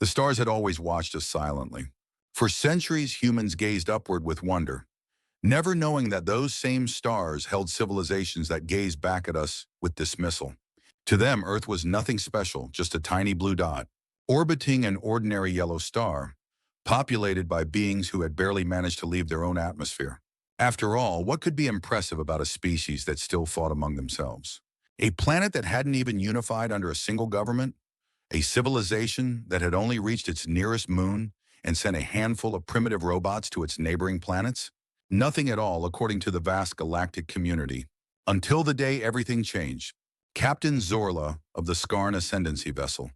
The stars had always watched us silently. For centuries, humans gazed upward with wonder, never knowing that those same stars held civilizations that gazed back at us with dismissal. To them, Earth was nothing special, just a tiny blue dot, orbiting an ordinary yellow star, populated by beings who had barely managed to leave their own atmosphere. After all, what could be impressive about a species that still fought among themselves? A planet that hadn't even unified under a single government? A civilization that had only reached its nearest moon and sent a handful of primitive robots to its neighboring planets? Nothing at all, according to the vast galactic community. Until the day everything changed. Captain Zorla of the Skarn Ascendancy vessel.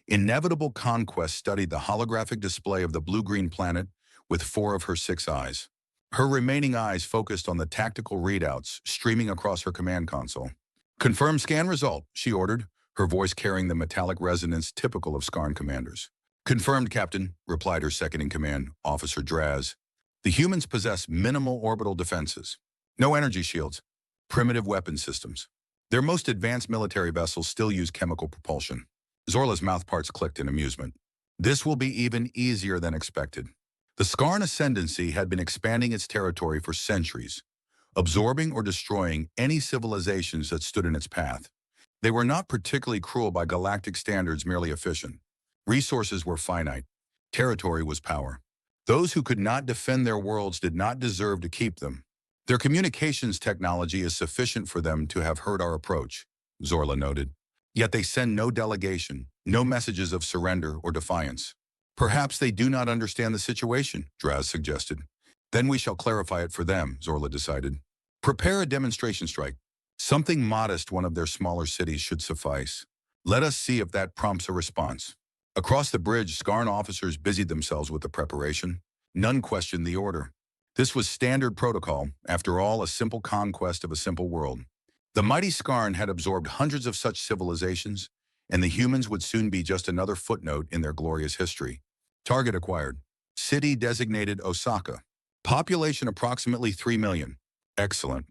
Inevitable Conquest studied the holographic display of the blue-green planet with 4 of her 6 eyes. Her remaining eyes focused on the tactical readouts streaming across her command console. "Confirm scan result," she ordered, her voice carrying the metallic resonance typical of Skarn commanders. "Confirmed, Captain," replied her second-in-command, Officer Draz. The humans possess minimal orbital defenses. No energy shields. Primitive weapon systems. Their most advanced military vessels still use chemical propulsion. Zorla's mouthparts clicked in amusement. This will be even easier than expected. The Skarn Ascendancy had been expanding its territory for centuries, absorbing or destroying any civilizations that stood in its path. They were not particularly cruel by galactic standards, merely efficient. Resources were finite. Territory was power. Those who could not defend their worlds did not deserve to keep them. "Their communications technology is sufficient for them to have heard our approach," Zorla noted. "Yet they send no delegation, no messages of surrender or defiance." "Perhaps they do not understand the situation," Draz suggested. "Then we shall clarify it for them," Zorla decided. "Prepare a demonstration strike. Something modest, one of their smaller cities should suffice. Let us see if that prompts a response." Across the bridge, Skarn officers busied themselves with the preparation. None questioned the order. This was standard protocol, after all, a simple conquest of a simple world. The mighty Skarn had absorbed hundreds of such civilizations, and the humans would soon be just another footnote in their glorious history. Target acquired. City designated Osaka. Population approximately 3 million. Excellent.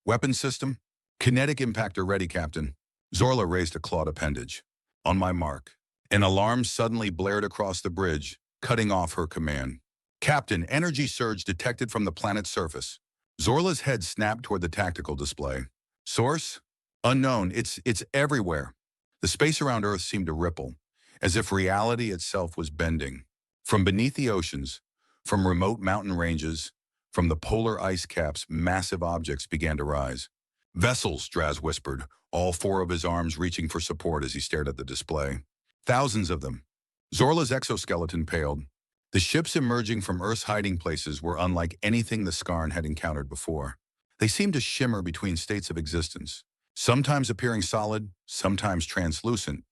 Weapon system? Kinetic impactor ready, Captain. Zorla raised a clawed appendage. On my mark. An alarm suddenly blared across the bridge, cutting off her command. "Captain, energy surge detected from the planet's surface." Zorla's head snapped toward the tactical display. "Source? Unknown. It's everywhere." The space around Earth seemed to ripple, as if reality itself was bending. From beneath the oceans, from remote mountain ranges, from the polar ice caps, massive objects began to rise. "Vessels," Draz whispered, all 4 of his arms reaching for support as he stared at the display. Thousands of them. Zorla's exoskeleton paled. The ships emerging from Earth's hiding places were unlike anything the Skarn had encountered before. They seemed to shimmer between states of existence, sometimes appearing solid, sometimes translucent,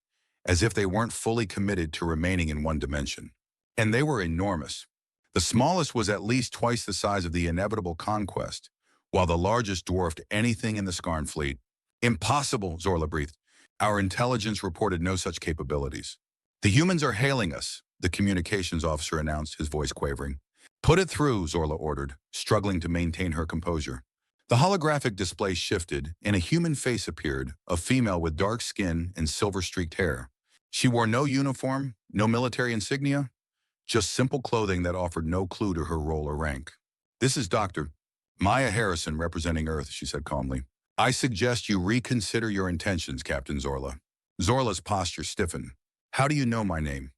as if they weren't fully committed to remaining in one dimension. And they were enormous. The smallest was at least twice the size of the inevitable Conquest, while the largest dwarfed anything in the Skarn fleet. "Impossible," Zorla breathed. "Our intelligence reported no such capabilities." "The humans are hailing us," the communications officer announced, his voice quavering. "Put it through," Zorla ordered, struggling to maintain her composure. The holographic display shifted, and a human face appeared, a female with dark skin and silver-streaked hair. She wore no uniform, no military insignia, just simple clothing that offered no clue to her role or rank. "This is Dr. Maya Harrison, representing Earth," she said calmly. "I suggest you reconsider your intentions, Captain Zorla." Zorla's posture stiffened. "How do you know my name?"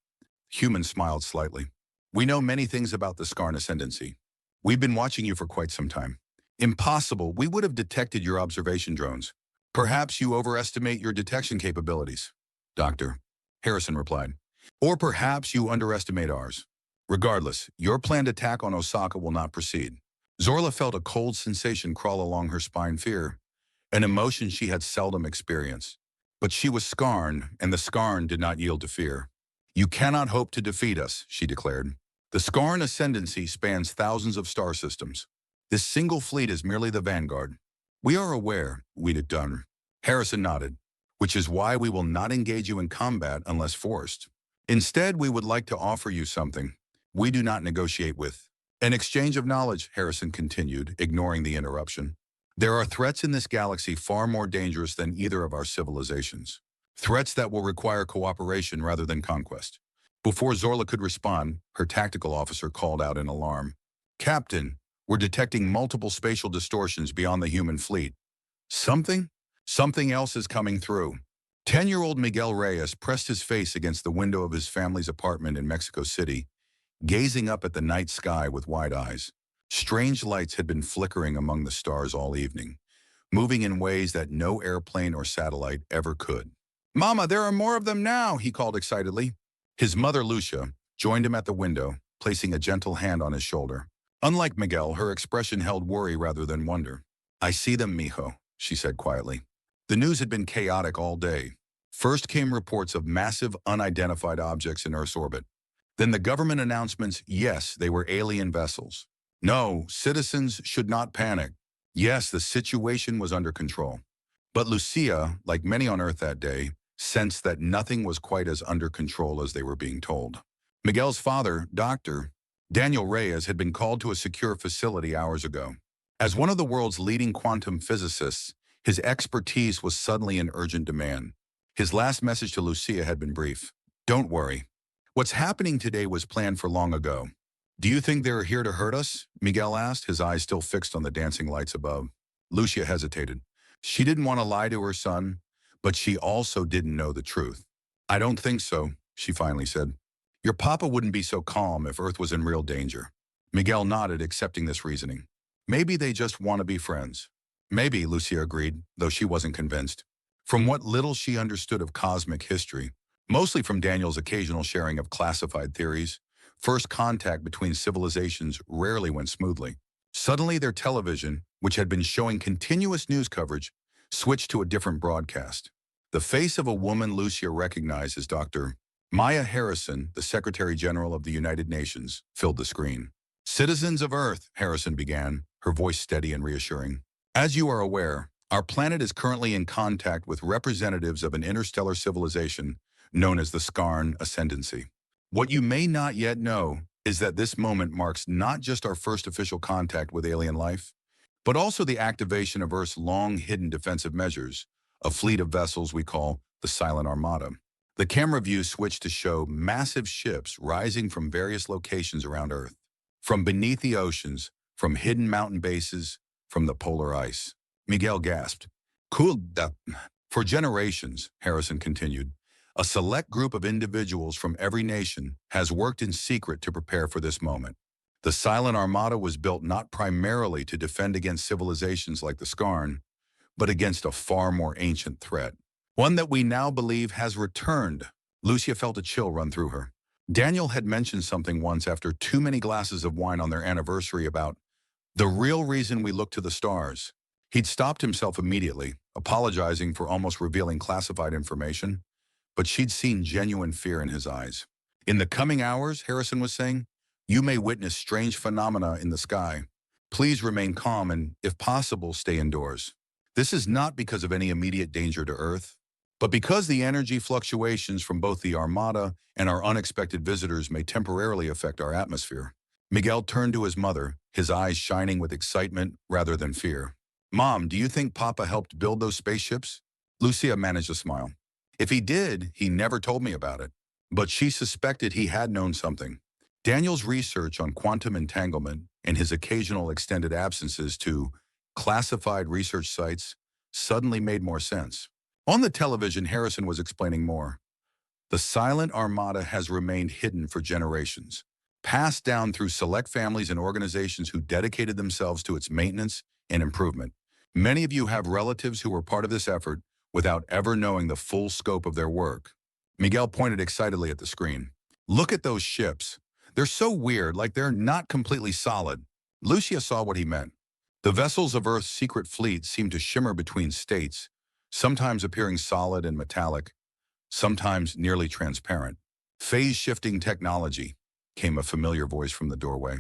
Human smiled slightly. "We know many things about the Skarn Ascendancy. We've been watching you for quite some time." "Impossible. We would have detected your observation drones." "Perhaps you overestimate your detection capabilities." "Doctor," Harrison replied. "Or perhaps you underestimate ours. Regardless, your planned attack on Osaka will not proceed." Zorla felt a cold sensation crawl along her spine, fear, an emotion she had seldom experienced. But she was Skarn, and the Skarn did not yield to fear. "You cannot hope to defeat us," she declared. "The Skarn Ascendancy spans thousands of star systems. This single fleet is merely the vanguard." "We are aware," Weedick Dunn. Harrison nodded. "Which is why we will not engage you in combat unless forced. Instead, we would like to offer you something we do not negotiate with." "An exchange of knowledge," Harrison continued, ignoring the interruption. "There are threats in this galaxy far more dangerous than either of our civilizations. Threats that will require cooperation rather than conquest. Before Zorla could respond, her tactical officer called out in alarm. Captain, we're detecting multiple spatial distortions beyond the human fleet. Something? Something else is coming through. 10-year-old Miguel Reyes pressed his face against the window of his family's apartment in Mexico City, gazing up at the night sky with wide eyes. Strange lights had been flickering among the stars all evening, moving in ways that no airplane or satellite ever could. Mama, there are more of them now, he called excitedly. His mother, Lucia, joined him at the window, placing a gentle hand on his shoulder. Unlike Miguel, her expression held worry rather than wonder. I see them, mijo, she said quietly. The news had been chaotic all day. First came reports of massive unidentified objects in Earth's orbit. Then the government announcements, yes, they were alien vessels. No, citizens should not panic. Yes, the situation was under control. But Lucia, like many on Earth that day, sensed that nothing was quite as under control as they were being told. Miguel's father, Dr. Daniel Reyes, had been called to a secure facility hours ago. As one of the world's leading quantum physicists, his expertise was suddenly in urgent demand. His last message to Lucia had been brief. Don't worry. What's happening today was planned for long ago. Do you think they're here to hurt us? Miguel asked, his eyes still fixed on the dancing lights above. Lucia hesitated. She didn't want to lie to her son, but she also didn't know the truth. I don't think so, she finally said. Your papa wouldn't be so calm if Earth was in real danger. Miguel nodded, accepting this reasoning. Maybe they just want to be friends. Maybe, Lucia agreed, though she wasn't convinced. From what little she understood of cosmic history, mostly from Daniel's occasional sharing of classified theories, first contact between civilizations rarely went smoothly. Suddenly their television, which had been showing continuous news coverage, switched to a different broadcast. The face of a woman Lucia recognized as Dr. Maya Harrison, the Secretary General of the United Nations, filled the screen. Citizens of Earth, Harrison began, her voice steady and reassuring. As you are aware, our planet is currently in contact with representatives of an interstellar civilization known as the Scarn Ascendancy. What you may not yet know is that this moment marks not just our first official contact with alien life, but also the activation of Earth's long-hidden defensive measures, a fleet of vessels we call the Silent Armada. The camera view switched to show massive ships rising from various locations around Earth, from beneath the oceans, from hidden mountain bases, from the polar ice. Miguel gasped. Cool. For generations, Harrison continued, a select group of individuals from every nation has worked in secret to prepare for this moment. The Silent Armada was built not primarily to defend against civilizations like the Scarn, but against a far more ancient threat. One that we now believe has returned. Lucia felt a chill run through her. Daniel had mentioned something once after too many glasses of wine on their anniversary about the real reason we look to the stars. He'd stopped himself immediately, apologizing for almost revealing classified information, but she'd seen genuine fear in his eyes. In the coming hours, Harrison was saying, you may witness strange phenomena in the sky. Please remain calm and, if possible, stay indoors. This is not because of any immediate danger to Earth, but because the energy fluctuations from both the Armada and our unexpected visitors may temporarily affect our atmosphere. Miguel turned to his mother, his eyes shining with excitement rather than fear. Mom, do you think Papa helped build those spaceships? Lucia managed a smile. If he did, he never told me about it. But she suspected he had known something. Daniel's research on quantum entanglement and his occasional extended absences to classified research sites suddenly made more sense. On the television, Harrison was explaining more. The Silent Armada has remained hidden for generations, passed down through select families and organizations who dedicated themselves to its maintenance and improvement. Many of you have relatives who were part of this effort without ever knowing the full scope of their work. Miguel pointed excitedly at the screen. Look at those ships. They're so weird, like they're not completely solid. Lucia saw what he meant. The vessels of Earth's secret fleet seemed to shimmer between states, sometimes appearing solid and metallic, sometimes nearly transparent. Phase-shifting technology, came a familiar voice from the doorway.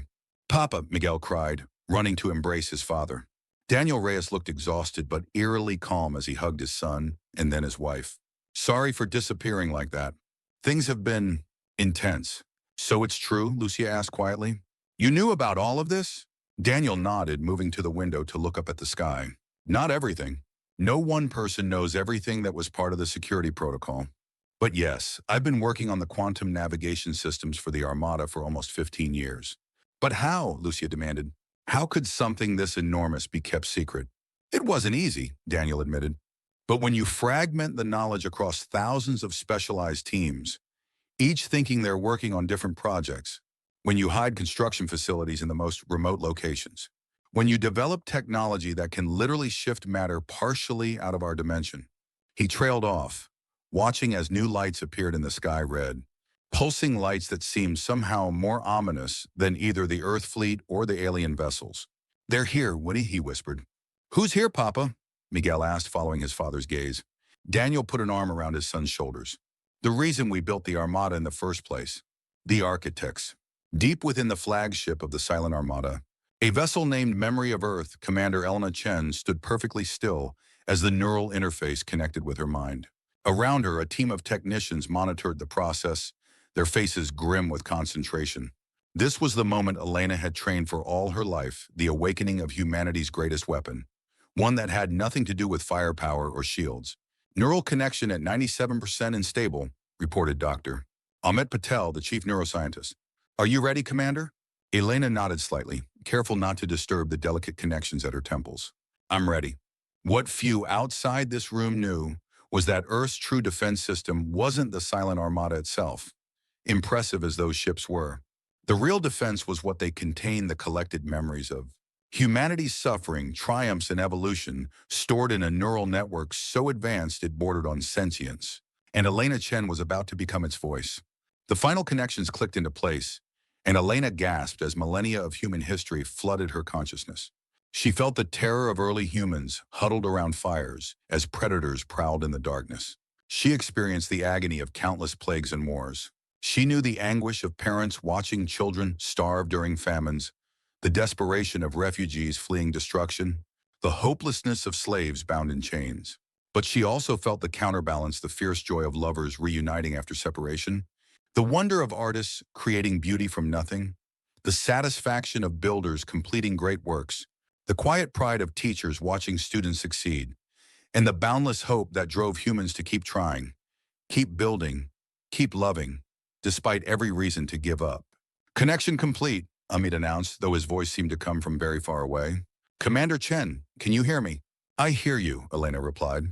Papa, Miguel cried, running to embrace his father. Daniel Reyes looked exhausted but eerily calm as he hugged his son and then his wife. Sorry for disappearing like that. Things have been intense. So it's true, Lucia asked quietly. You knew about all of this? Daniel nodded, moving to the window to look up at the sky. Not everything. No one person knows everything that was part of the security protocol. But yes, I've been working on the quantum navigation systems for the Armada for almost 15 years. But how, Lucia demanded. How could something this enormous be kept secret? It wasn't easy, Daniel admitted. But when you fragment the knowledge across thousands of specialized teams, each thinking they're working on different projects, when you hide construction facilities in the most remote locations, when you develop technology that can literally shift matter partially out of our dimension. He trailed off, watching as new lights appeared in the sky red, pulsing lights that seemed somehow more ominous than either the Earth fleet or the alien vessels. They're here, Winnie, he whispered. Who's here, Papa? Miguel asked, following his father's gaze. Daniel put an arm around his son's shoulders. The reason we built the Armada in the first place. The architects. Deep within the flagship of the Silent Armada, a vessel named Memory of Earth, Commander Elena Chen stood perfectly still as the neural interface connected with her mind. Around her, a team of technicians monitored the process, their faces grim with concentration. This was the moment Elena had trained for all her life, the awakening of humanity's greatest weapon, one that had nothing to do with firepower or shields. Neural connection at 97% unstable, reported Dr. Amit Patel, the chief neuroscientist. Are you ready, Commander? Elena nodded slightly, careful not to disturb the delicate connections at her temples. I'm ready. What few outside this room knew was that Earth's true defense system wasn't the Silent Armada itself, impressive as those ships were. The real defense was what they contained, the collected memories of. Humanity's suffering, triumphs, and evolution stored in a neural network so advanced it bordered on sentience, and Elena Chen was about to become its voice. The final connections clicked into place, and Elena gasped as millennia of human history flooded her consciousness. She felt the terror of early humans huddled around fires as predators prowled in the darkness. She experienced the agony of countless plagues and wars. She knew the anguish of parents watching children starve during famines, the desperation of refugees fleeing destruction, the hopelessness of slaves bound in chains. But she also felt the counterbalance, the fierce joy of lovers reuniting after separation, the wonder of artists creating beauty from nothing, the satisfaction of builders completing great works, the quiet pride of teachers watching students succeed, and the boundless hope that drove humans to keep trying, keep building, keep loving, despite every reason to give up. Connection complete, Amit announced, though his voice seemed to come from very far away. Commander Chen, can you hear me? I hear you, Elena replied,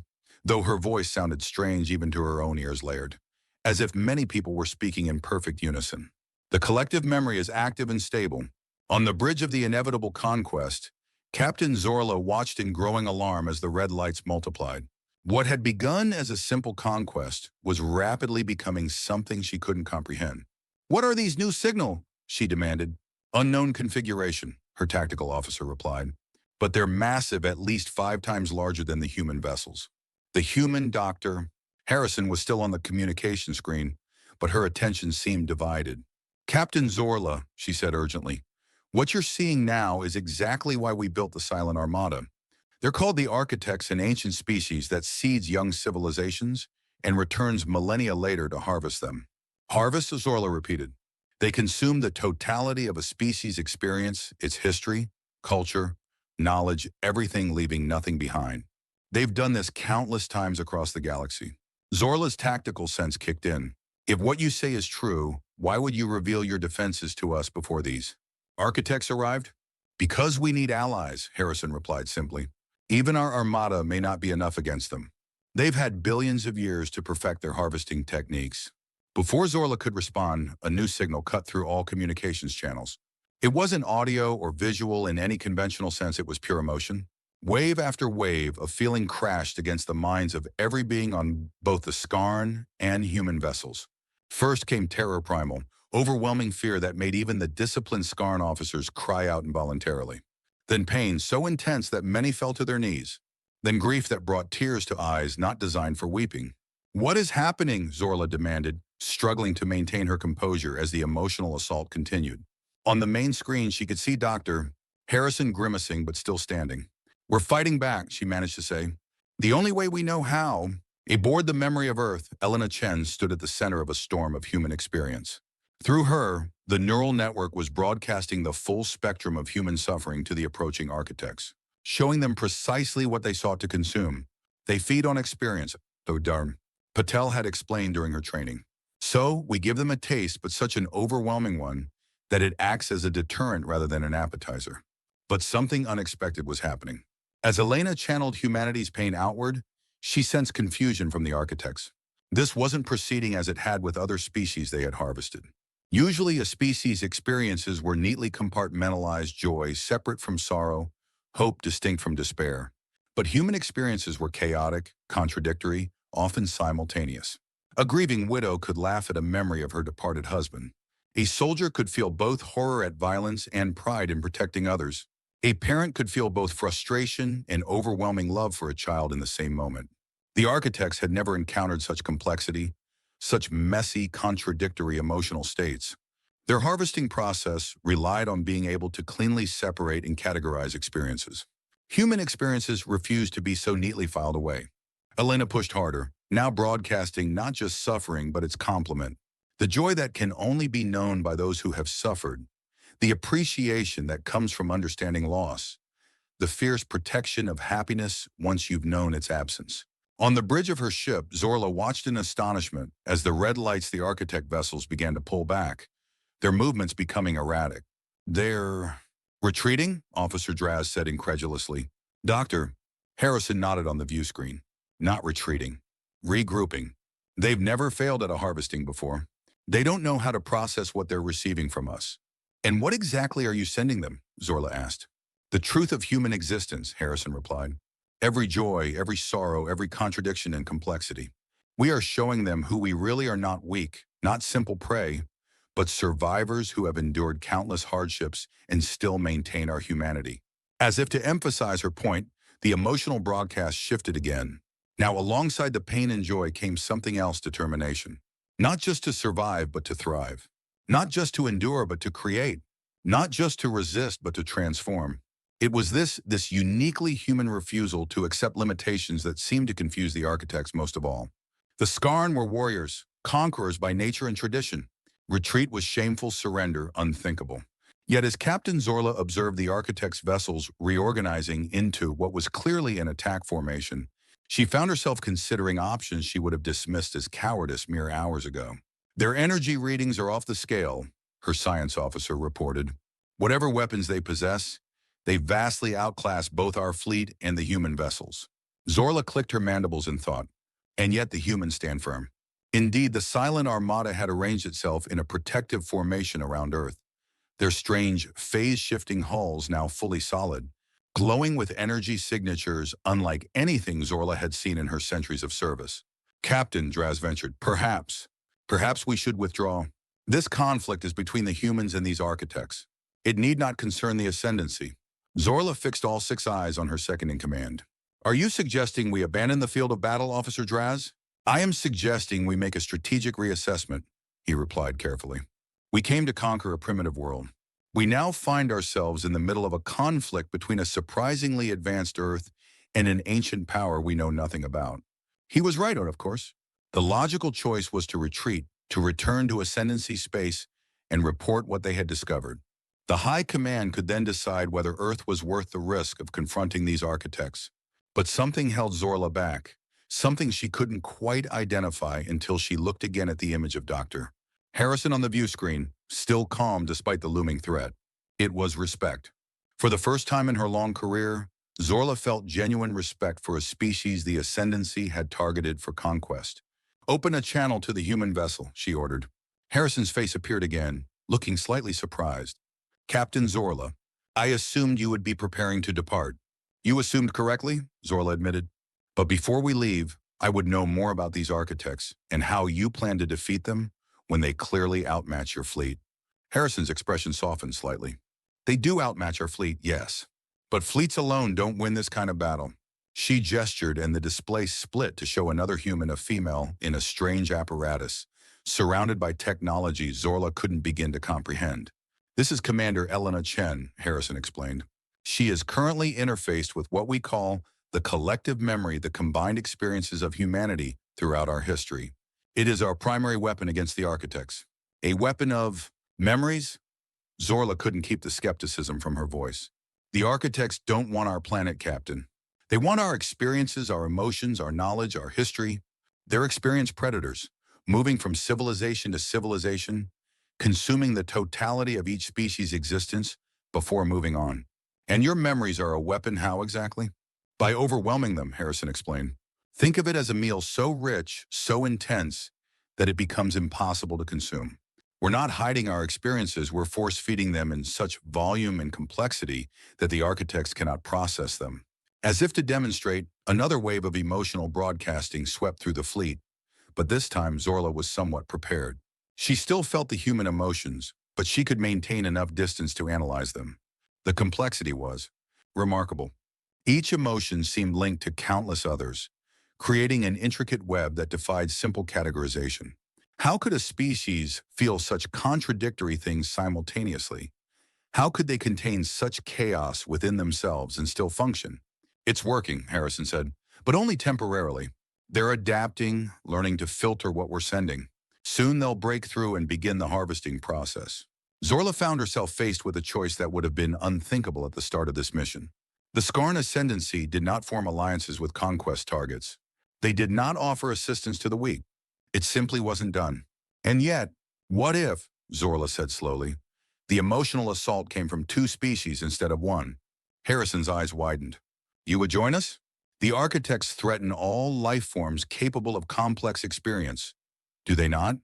though her voice sounded strange even to her own ears layered, as if many people were speaking in perfect unison. The collective memory is active and stable. On the bridge of the inevitable conquest, Captain Zorla watched in growing alarm as the red lights multiplied. What had begun as a simple conquest was rapidly becoming something she couldn't comprehend. What are these new signals? She demanded. Unknown configuration, her tactical officer replied. But they're massive, at least 5 times larger than the human vessels. The human doctor, Harrison, was still on the communication screen, but her attention seemed divided. Captain Zorla, she said urgently, what you're seeing now is exactly why we built the Silent Armada. They're called the architects, an ancient species that seeds young civilizations and returns millennia later to harvest them. Harvest, Zorla repeated. They consume the totality of a species' experience, its history, culture, knowledge, everything, leaving nothing behind. They've done this countless times across the galaxy. Zorla's tactical sense kicked in. If what you say is true, why would you reveal your defenses to us before these architects arrived? Because we need allies, Harrison replied simply. Even our armada may not be enough against them. They've had billions of years to perfect their harvesting techniques. Before Zorla could respond, a new signal cut through all communications channels. It wasn't audio or visual in any conventional sense, it was pure emotion. Wave after wave of feeling crashed against the minds of every being on both the Skarn and human vessels. First came terror primal, overwhelming fear that made even the disciplined Skarn officers cry out involuntarily. Then pain so intense that many fell to their knees. Then grief that brought tears to eyes not designed for weeping. What is happening? Zorla demanded, struggling to maintain her composure as the emotional assault continued. On the main screen, she could see Dr. Harrison grimacing but still standing. We're fighting back, she managed to say. The only way we know how. Aboard the Memory of Earth, Elena Chen stood at the center of a storm of human experience. Through her, the neural network was broadcasting the full spectrum of human suffering to the approaching architects, showing them precisely what they sought to consume. They feed on experience, though darn. Patel had explained during her training. So, we give them a taste, but such an overwhelming one that it acts as a deterrent rather than an appetizer. But something unexpected was happening. As Elena channeled humanity's pain outward, she sensed confusion from the architects. This wasn't proceeding as it had with other species they had harvested. Usually, a species' experiences were neatly compartmentalized: joy separate from sorrow, hope distinct from despair. But human experiences were chaotic, contradictory, often simultaneous. A grieving widow could laugh at a memory of her departed husband. A soldier could feel both horror at violence and pride in protecting others. A parent could feel both frustration and overwhelming love for a child in the same moment. The architects had never encountered such complexity, such messy, contradictory emotional states. Their harvesting process relied on being able to cleanly separate and categorize experiences. Human experiences refused to be so neatly filed away. Elena pushed harder, now broadcasting not just suffering but its complement. The joy that can only be known by those who have suffered, the appreciation that comes from understanding loss, the fierce protection of happiness once you've known its absence. On the bridge of her ship, Zorla watched in astonishment as the red lights the architect vessels began to pull back, their movements becoming erratic. "They're retreating?" Officer Draz said incredulously. "Doctor," Harrison nodded on the view screen. "Not retreating. Regrouping. They've never failed at a harvesting before. They don't know how to process what they're receiving from us." "And what exactly are you sending them?" Zorla asked. "The truth of human existence," Harrison replied. "Every joy, every sorrow, every contradiction and complexity. We are showing them who we really are: not weak, not simple prey, but survivors who have endured countless hardships and still maintain our humanity." As if to emphasize her point, the emotional broadcast shifted again. Now, alongside the pain and joy came something else: determination. Not just to survive, but to thrive. Not just to endure, but to create. Not just to resist, but to transform. It was this uniquely human refusal to accept limitations that seemed to confuse the architects most of all. The Skarn were warriors, conquerors by nature and tradition. Retreat was shameful surrender, unthinkable. Yet as Captain Zorla observed the architects' vessels reorganizing into what was clearly an attack formation, she found herself considering options she would have dismissed as cowardice mere hours ago. "Their energy readings are off the scale," her science officer reported. "Whatever weapons they possess, they vastly outclass both our fleet and the human vessels." Zorla clicked her mandibles in thought. And yet the humans stand firm. Indeed, the silent armada had arranged itself in a protective formation around Earth, their strange, phase-shifting hulls now fully solid, glowing with energy signatures unlike anything Zorla had seen in her centuries of service. "Captain," Draz ventured, perhaps we should withdraw. This conflict is between the humans and these architects. It need not concern the ascendancy." Zorla fixed all six eyes on her second-in-command. "Are you suggesting we abandon the field of battle, Officer Draz?" "I am suggesting we make a strategic reassessment," he replied carefully. "We came to conquer a primitive world. We now find ourselves in the middle of a conflict between a surprisingly advanced Earth and an ancient power we know nothing about." He was right, of course. The logical choice was to retreat, to return to ascendancy space and report what they had discovered. The High Command could then decide whether Earth was worth the risk of confronting these architects. But something held Zorla back, something she couldn't quite identify until she looked again at the image of Dr. Harrison on the view screen, still calm despite the looming threat. It was respect. For the first time in her long career, Zorla felt genuine respect for a species the ascendancy had targeted for conquest. "Open a channel to the human vessel," she ordered. Harrison's face appeared again, looking slightly surprised. "Captain Zorla, I assumed you would be preparing to depart." "You assumed correctly," Zorla admitted. "But before we leave, I would know more about these architects and how you plan to defeat them when they clearly outmatch your fleet." Harrison's expression softened slightly. "They do outmatch our fleet, yes. But fleets alone don't win this kind of battle." She gestured and the display split to show another human, a female, in a strange apparatus, surrounded by technology Zorla couldn't begin to comprehend. "This is Commander Elena Chen," Harrison explained. "She is currently interfaced with what we call the collective memory, the combined experiences of humanity throughout our history. It is our primary weapon against the architects." "A weapon of memories?" Zorla couldn't keep the skepticism from her voice. "The architects don't want our planet, Captain. They want our experiences, our emotions, our knowledge, our history. They're experienced predators, moving from civilization to civilization, consuming the totality of each species' existence before moving on. And your memories are a weapon how exactly? By overwhelming them, Harrison explained. Think of it as a meal so rich, so intense, that it becomes impossible to consume. We're not hiding our experiences, we're force-feeding them in such volume and complexity that the architects cannot process them. As if to demonstrate, another wave of emotional broadcasting swept through the fleet, but this time Zorla was somewhat prepared. She still felt the human emotions, but she could maintain enough distance to analyze them. The complexity was remarkable. Each emotion seemed linked to countless others, creating an intricate web that defied simple categorization. How could a species feel such contradictory things simultaneously? How could they contain such chaos within themselves and still function? It's working, Harrison said, but only temporarily. They're adapting, learning to filter what we're sending. Soon they'll break through and begin the harvesting process. Zorla found herself faced with a choice that would have been unthinkable at the start of this mission. The Skarn Ascendancy did not form alliances with conquest targets. They did not offer assistance to the weak. It simply wasn't done. And yet, what if, Zorla said slowly, the emotional assault came from two species instead of one? Harrison's eyes widened. You would join us? The architects threaten all life forms capable of complex experience. Do they not?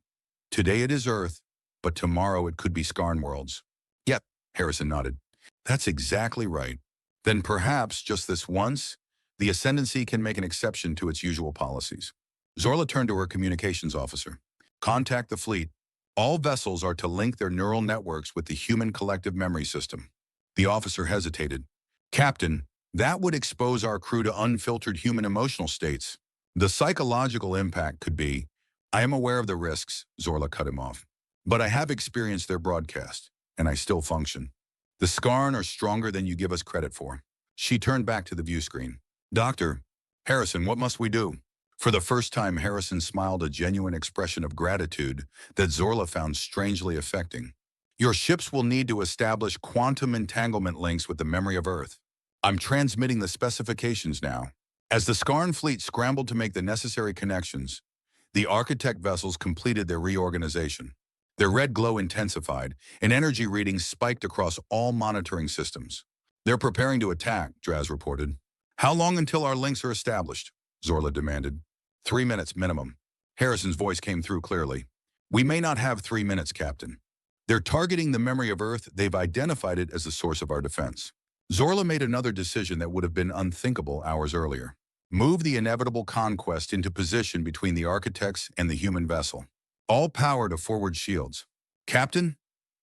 Today it is Earth, but tomorrow it could be Skarn worlds. Yep, Harrison nodded. That's exactly right. Then perhaps, just this once, the Ascendancy can make an exception to its usual policies. Zorla turned to her communications officer. Contact the fleet. All vessels are to link their neural networks with the human collective memory system. The officer hesitated. Captain, that would expose our crew to unfiltered human emotional states. The psychological impact could be, I am aware of the risks, Zorla cut him off. But I have experienced their broadcast, and I still function. The Skarn are stronger than you give us credit for. She turned back to the view screen. Doctor, Harrison, what must we do? For the first time, Harrison smiled a genuine expression of gratitude that Zorla found strangely affecting. Your ships will need to establish quantum entanglement links with the memory of Earth. I'm transmitting the specifications now. As the Skarn fleet scrambled to make the necessary connections, the architect vessels completed their reorganization. Their red glow intensified, and energy readings spiked across all monitoring systems. They're preparing to attack, Draz reported. How long until our links are established? Zorla demanded. 3 minutes minimum. Harrison's voice came through clearly. We may not have 3 minutes, Captain. They're targeting the memory of Earth. They've identified it as the source of our defense. Zorla made another decision that would have been unthinkable hours earlier. Move the inevitable conquest into position between the architects and the human vessel. All power to forward shields. Captain?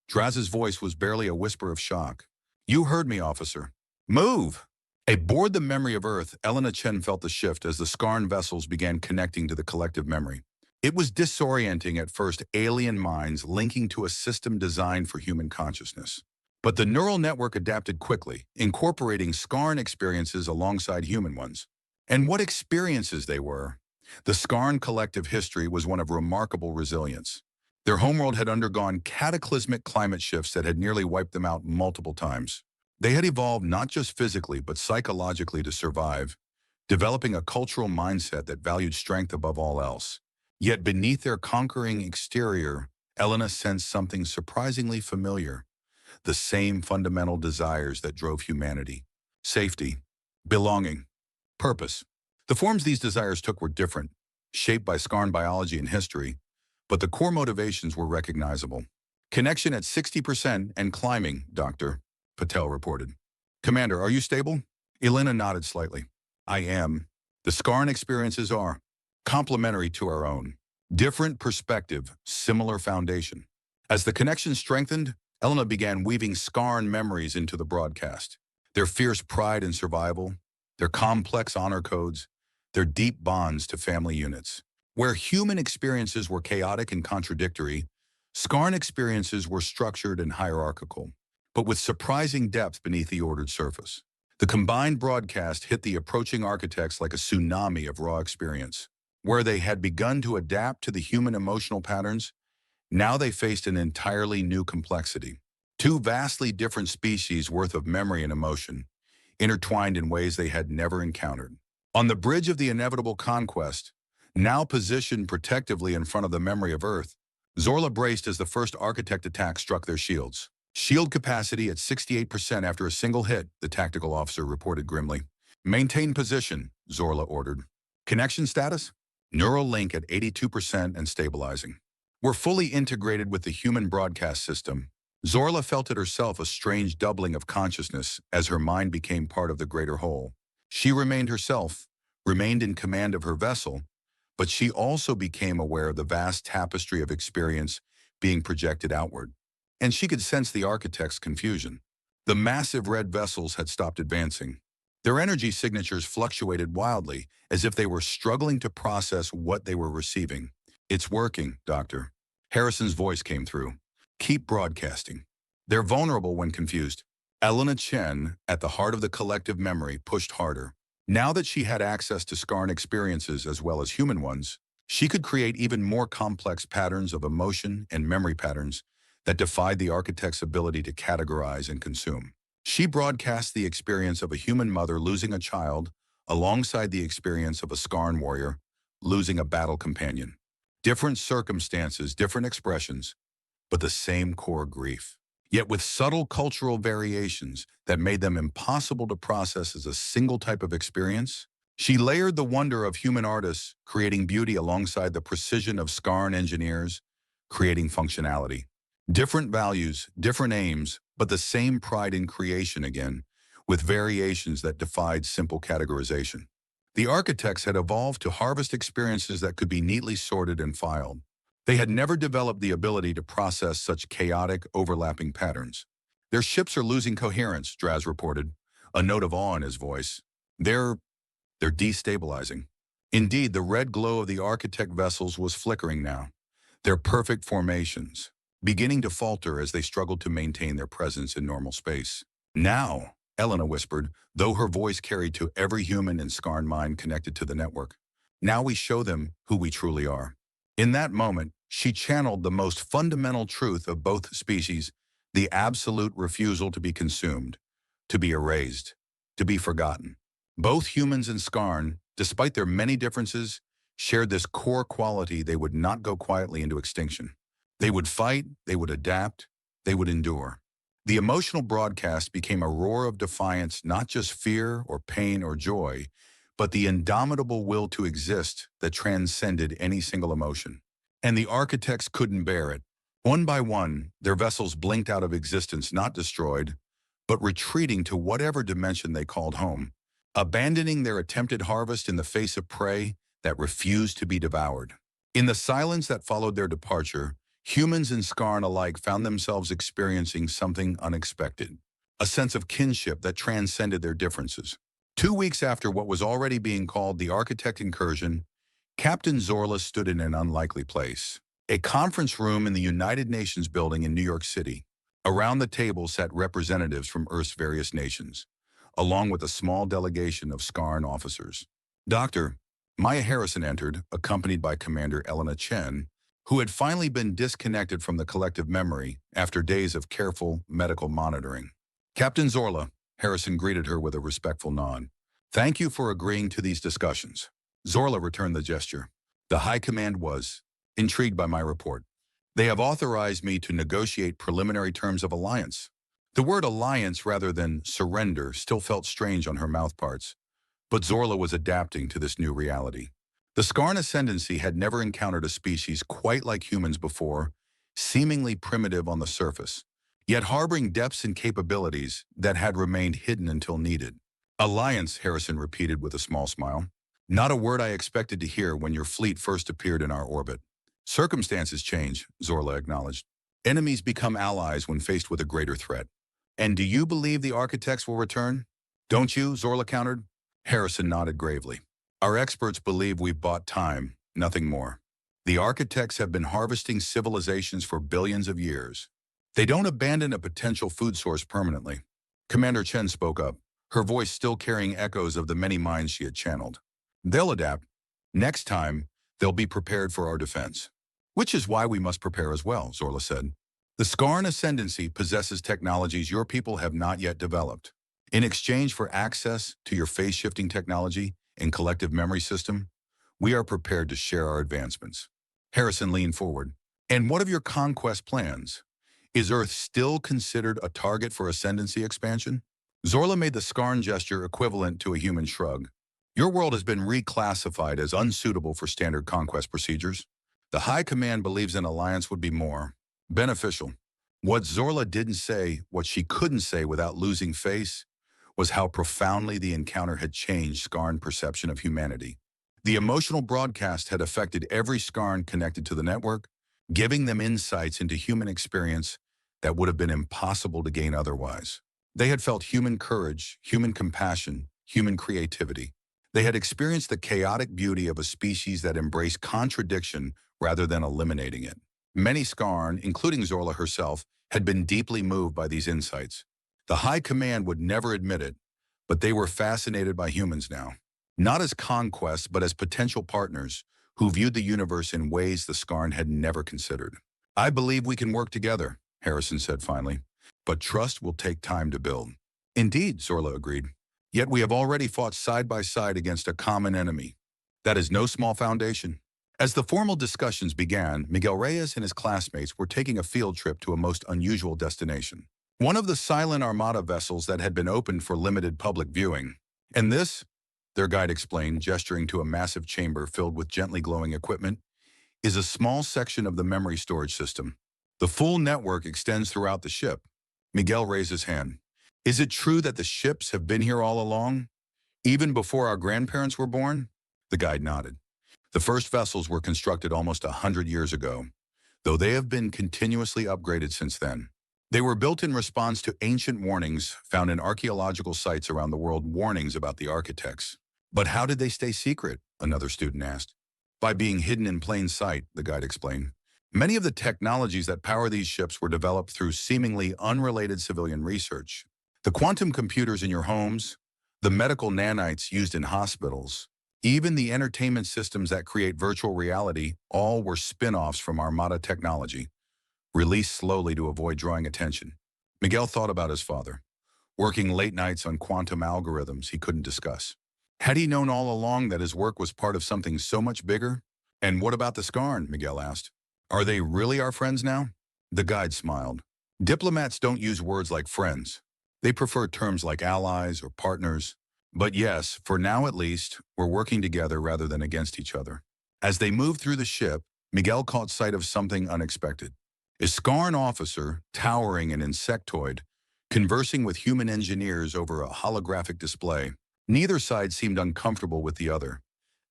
Draz's voice was barely a whisper of shock. You heard me, officer. Move! Aboard the memory of Earth, Elena Chen felt the shift as the Skarn vessels began connecting to the collective memory. It was disorienting at first, alien minds linking to a system designed for human consciousness. But the neural network adapted quickly, incorporating Skarn experiences alongside human ones. And what experiences they were! The Skarn collective history was one of remarkable resilience. Their homeworld had undergone cataclysmic climate shifts that had nearly wiped them out multiple times. They had evolved not just physically but psychologically to survive, developing a cultural mindset that valued strength above all else. Yet beneath their conquering exterior, Elena sensed something surprisingly familiar. The same fundamental desires that drove humanity. Safety, belonging, purpose. The forms these desires took were different, shaped by Skarn biology and history, but the core motivations were recognizable. Connection at 60% and climbing, Doctor, Patel reported. Commander, are you stable? Elena nodded slightly. I am. The Skarn experiences are complementary to our own. Different perspective, similar foundation. As the connection strengthened, Elena began weaving Skarn memories into the broadcast. Their fierce pride in survival, their complex honor codes, their deep bonds to family units. Where human experiences were chaotic and contradictory, Skarn experiences were structured and hierarchical, but with surprising depth beneath the ordered surface. The combined broadcast hit the approaching architects like a tsunami of raw experience. Where they had begun to adapt to the human emotional patterns, now they faced an entirely new complexity. Two vastly different species worth of memory and emotion, intertwined in ways they had never encountered. On the bridge of the inevitable conquest, now positioned protectively in front of the memory of Earth. Zorla braced as the first architect attack struck their shields. Shield capacity at 68% after a single hit, the tactical officer reported grimly. Maintain position, Zorla ordered. Connection status? Neural link at 82% and stabilizing. We're fully integrated with the human broadcast system. Zorla felt it herself, a strange doubling of consciousness as her mind became part of the greater whole. She remained herself, remained in command of her vessel, but she also became aware of the vast tapestry of experience being projected outward. And she could sense the architect's confusion. The massive red vessels had stopped advancing. Their energy signatures fluctuated wildly, as if they were struggling to process what they were receiving. It's working, Doctor. Harrison's voice came through. Keep broadcasting. They're vulnerable when confused. Elena Chen, at the heart of the collective memory, pushed harder. Now that she had access to Scarn experiences as well as human ones, she could create even more complex patterns of emotion and memory patterns that defied the architect's ability to categorize and consume. She broadcast the experience of a human mother losing a child alongside the experience of a Scarn warrior losing a battle companion. Different circumstances, different expressions, but the same core grief. Yet with subtle cultural variations that made them impossible to process as a single type of experience, she layered the wonder of human artists, creating beauty alongside the precision of Scarn engineers, creating functionality. Different values, different aims, but the same pride in creation again, with variations that defied simple categorization. The architects had evolved to harvest experiences that could be neatly sorted and filed. They had never developed the ability to process such chaotic, overlapping patterns. Their ships are losing coherence, Draz reported, a note of awe in his voice. They're destabilizing. Indeed, the red glow of the architect vessels was flickering now, their perfect formations beginning to falter as they struggled to maintain their presence in normal space. Now, Elena whispered, though her voice carried to every human in Scarn mind connected to the network. Now we show them who we truly are. In that moment, she channeled the most fundamental truth of both species, the absolute refusal to be consumed, to be erased, to be forgotten. Both humans and Scarn, despite their many differences, shared this core quality: they would not go quietly into extinction. They would fight, they would adapt, they would endure. The emotional broadcast became a roar of defiance, not just fear or pain or joy, but the indomitable will to exist that transcended any single emotion. And the architects couldn't bear it. One by one, their vessels blinked out of existence, not destroyed, but retreating to whatever dimension they called home, abandoning their attempted harvest in the face of prey that refused to be devoured. In the silence that followed their departure, humans and Scarn alike found themselves experiencing something unexpected, a sense of kinship that transcended their differences. 2 weeks after what was already being called the architect incursion, Captain Zorla stood in an unlikely place, a conference room in the United Nations building in New York City. Around the table sat representatives from Earth's various nations, along with a small delegation of Scarn officers. Dr. Maya Harrison entered, accompanied by Commander Elena Chen, who had finally been disconnected from the collective memory after days of careful medical monitoring. Captain Zorla, Harrison greeted her with a respectful nod. Thank you for agreeing to these discussions. Zorla returned the gesture. The High Command was intrigued by my report. They have authorized me to negotiate preliminary terms of alliance. The word alliance rather than surrender still felt strange on her mouthparts, but Zorla was adapting to this new reality. The Scarn Ascendancy had never encountered a species quite like humans before, seemingly primitive on the surface, yet harboring depths and capabilities that had remained hidden until needed. Alliance, Harrison repeated with a small smile. Not a word I expected to hear when your fleet first appeared in our orbit. Circumstances change, Zorla acknowledged. Enemies become allies when faced with a greater threat. And do you believe the architects will return? Don't you? Zorla countered. Harrison nodded gravely. Our experts believe we've bought time, nothing more. The architects have been harvesting civilizations for billions of years. They don't abandon a potential food source permanently. Commander Chen spoke up, her voice still carrying echoes of the many minds she had channeled. They'll adapt. Next time, they'll be prepared for our defense. Which is why we must prepare as well, Zorla said. The Scarn Ascendancy possesses technologies your people have not yet developed. In exchange for access to your phase-shifting technology and collective memory system, We are prepared to share our advancements. Harrison leaned forward. And what of your conquest plans? Is Earth still considered a target for ascendancy expansion? Zorla made the Skarn gesture equivalent to a human shrug. Your world has been reclassified as unsuitable for standard conquest procedures. The High Command believes an alliance would be more beneficial. What Zorla didn't say, what she couldn't say without losing face, was how profoundly the encounter had changed Skarn perception of humanity. The emotional broadcast had affected every Skarn connected to the network, giving them insights into human experience that would have been impossible to gain otherwise. They had felt human courage, human compassion, human creativity. They had experienced the chaotic beauty of a species that embraced contradiction rather than eliminating it. Many Skarn, including Zorla herself, had been deeply moved by these insights. The High Command would never admit it, but they were fascinated by humans now. Not as conquests, but as potential partners who viewed the universe in ways the Skarn had never considered. I believe we can work together, Harrison said finally, but trust will take time to build. Indeed, Zorla agreed. Yet we have already fought side by side against a common enemy. That is no small foundation. As the formal discussions began, Miguel Reyes and his classmates were taking a field trip to a most unusual destination. One of the silent Armada vessels that had been opened for limited public viewing. And this, their guide explained, gesturing to a massive chamber filled with gently glowing equipment, is a small section of the memory storage system. The full network extends throughout the ship. Miguel raised his hand. Is it true that the ships have been here all along, even before our grandparents were born? The guide nodded. The first vessels were constructed almost 100 years ago, though they have been continuously upgraded since then. They were built in response to ancient warnings found in archaeological sites around the world, warnings about the architects. But how did they stay secret? Another student asked. By being hidden in plain sight, the guide explained. Many of the technologies that power these ships were developed through seemingly unrelated civilian research. The quantum computers in your homes, the medical nanites used in hospitals, even the entertainment systems that create virtual reality, all were spin-offs from Armada technology, released slowly to avoid drawing attention. Miguel thought about his father, working late nights on quantum algorithms he couldn't discuss. Had he known all along that his work was part of something so much bigger? And what about the Skarn? Miguel asked. Are they really our friends now? The guide smiled. Diplomats don't use words like friends. They prefer terms like allies or partners. But yes, for now at least, we're working together rather than against each other. As they moved through the ship, Miguel caught sight of something unexpected. A Skarn officer, towering and insectoid, conversing with human engineers over a holographic display. Neither side seemed uncomfortable with the other,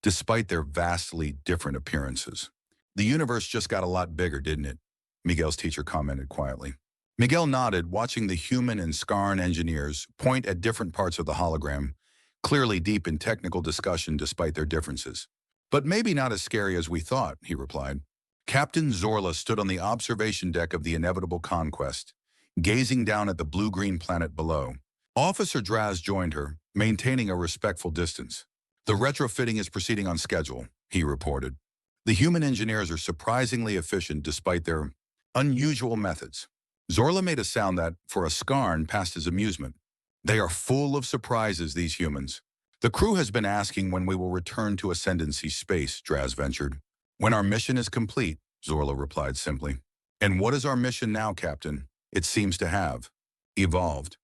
despite their vastly different appearances. The universe just got a lot bigger, didn't it? Miguel's teacher commented quietly. Miguel nodded, watching the human and Skarn engineers point at different parts of the hologram, clearly deep in technical discussion despite their differences. But maybe not as scary as we thought, he replied. Captain Zorla stood on the observation deck of the inevitable conquest, gazing down at the blue-green planet below. Officer Draz joined her, maintaining a respectful distance. The retrofitting is proceeding on schedule, he reported. The human engineers are surprisingly efficient despite their unusual methods. Zorla made a sound that, for a Skarn, passed his amusement. They are full of surprises, these humans. The crew has been asking when we will return to Ascendancy space, Draz ventured. When our mission is complete, Zorla replied simply. And what is our mission now, Captain? It seems to have evolved.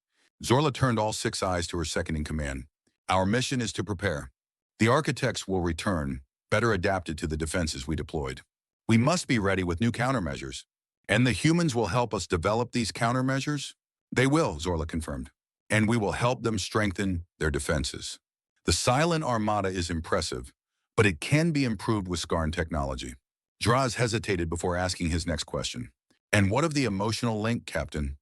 Zorla turned all 6 eyes to her second-in-command. Our mission is to prepare. The architects will return, better adapted to the defenses we deployed. We must be ready with new countermeasures. And the humans will help us develop these countermeasures? They will, Zorla confirmed. And we will help them strengthen their defenses. The silent Armada is impressive, but it can be improved with Skarn technology. Draz hesitated before asking his next question. And what of the emotional link, Captain?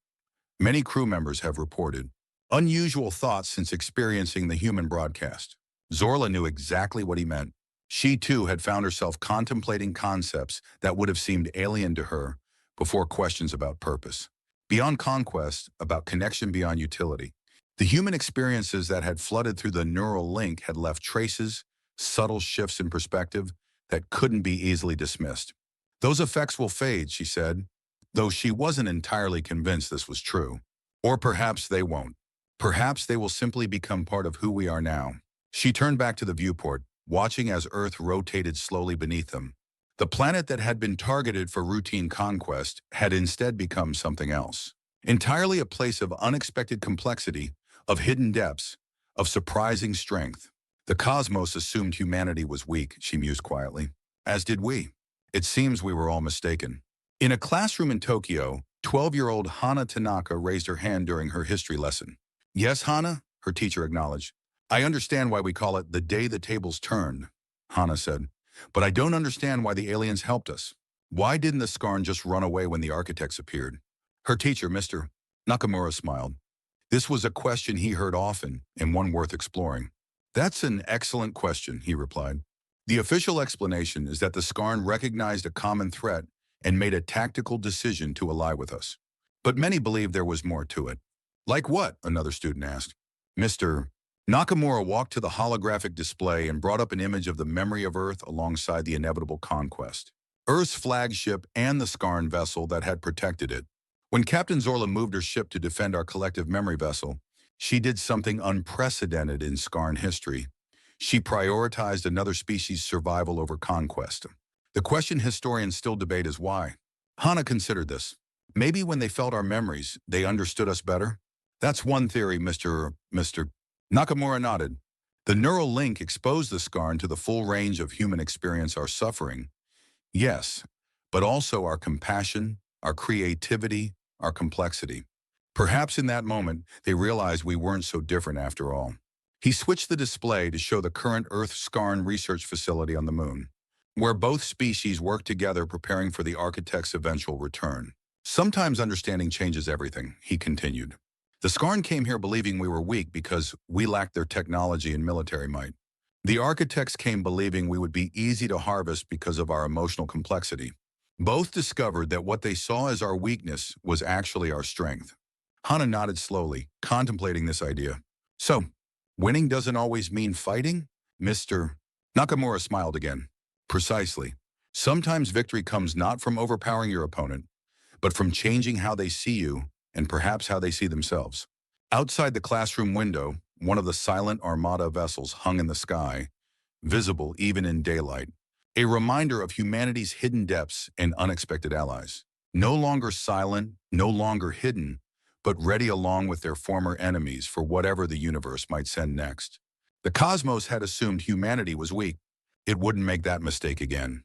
Many crew members have reported unusual thoughts since experiencing the human broadcast. Zorla knew exactly what he meant. She too had found herself contemplating concepts that would have seemed alien to her before questions about purpose. Beyond conquest, about connection beyond utility. The human experiences that had flooded through the neural link had left traces, subtle shifts in perspective that couldn't be easily dismissed. Those effects will fade, she said, though she wasn't entirely convinced this was true. Or perhaps they won't. Perhaps they will simply become part of who we are now. She turned back to the viewport, watching as Earth rotated slowly beneath them. The planet that had been targeted for routine conquest had instead become something else. Entirely a place of unexpected complexity, of hidden depths, of surprising strength. The cosmos assumed humanity was weak, she mused quietly. As did we. It seems we were all mistaken. In a classroom in Tokyo, 12-year-old Hana Tanaka raised her hand during her history lesson. Yes, Hana, her teacher acknowledged. I understand why we call it the day the tables turned, Hana said. But I don't understand why the aliens helped us. Why didn't the Skarn just run away when the architects appeared? Her teacher, Mr. Nakamura, smiled. This was a question he heard often, and one worth exploring. That's an excellent question, he replied. The official explanation is that the Skarn recognized a common threat and made a tactical decision to ally with us. But many believe there was more to it. Like what? Another student asked. Mr. Nakamura walked to the holographic display and brought up an image of the memory of Earth alongside the inevitable conquest. Earth's flagship and the Skarn vessel that had protected it. When Captain Zorla moved her ship to defend our collective memory vessel, she did something unprecedented in Skarn history. She prioritized another species' survival over conquest. The question historians still debate is why. Hana considered this. Maybe when they felt our memories, they understood us better? That's one theory, Mr. Nakamura nodded. The neural link exposed the Skarn to the full range of human experience, our suffering. Yes, but also our compassion, our creativity, our complexity. Perhaps in that moment, they realized we weren't so different after all. He switched the display to show the current Earth Skarn research facility on the moon, where both species work together preparing for the architect's eventual return. Sometimes understanding changes everything, he continued. The Skarn came here believing we were weak because we lacked their technology and military might. The architects came believing we would be easy to harvest because of our emotional complexity. Both discovered that what they saw as our weakness was actually our strength. Hana nodded slowly, contemplating this idea. So, winning doesn't always mean fighting? Mr. Nakamura smiled again. Precisely. Sometimes victory comes not from overpowering your opponent, but from changing how they see you and perhaps how they see themselves. Outside the classroom window, one of the silent armada vessels hung in the sky, visible even in daylight, a reminder of humanity's hidden depths and unexpected allies. No longer silent, no longer hidden, but ready along with their former enemies for whatever the universe might send next. The cosmos had assumed humanity was weak. It wouldn't make that mistake again.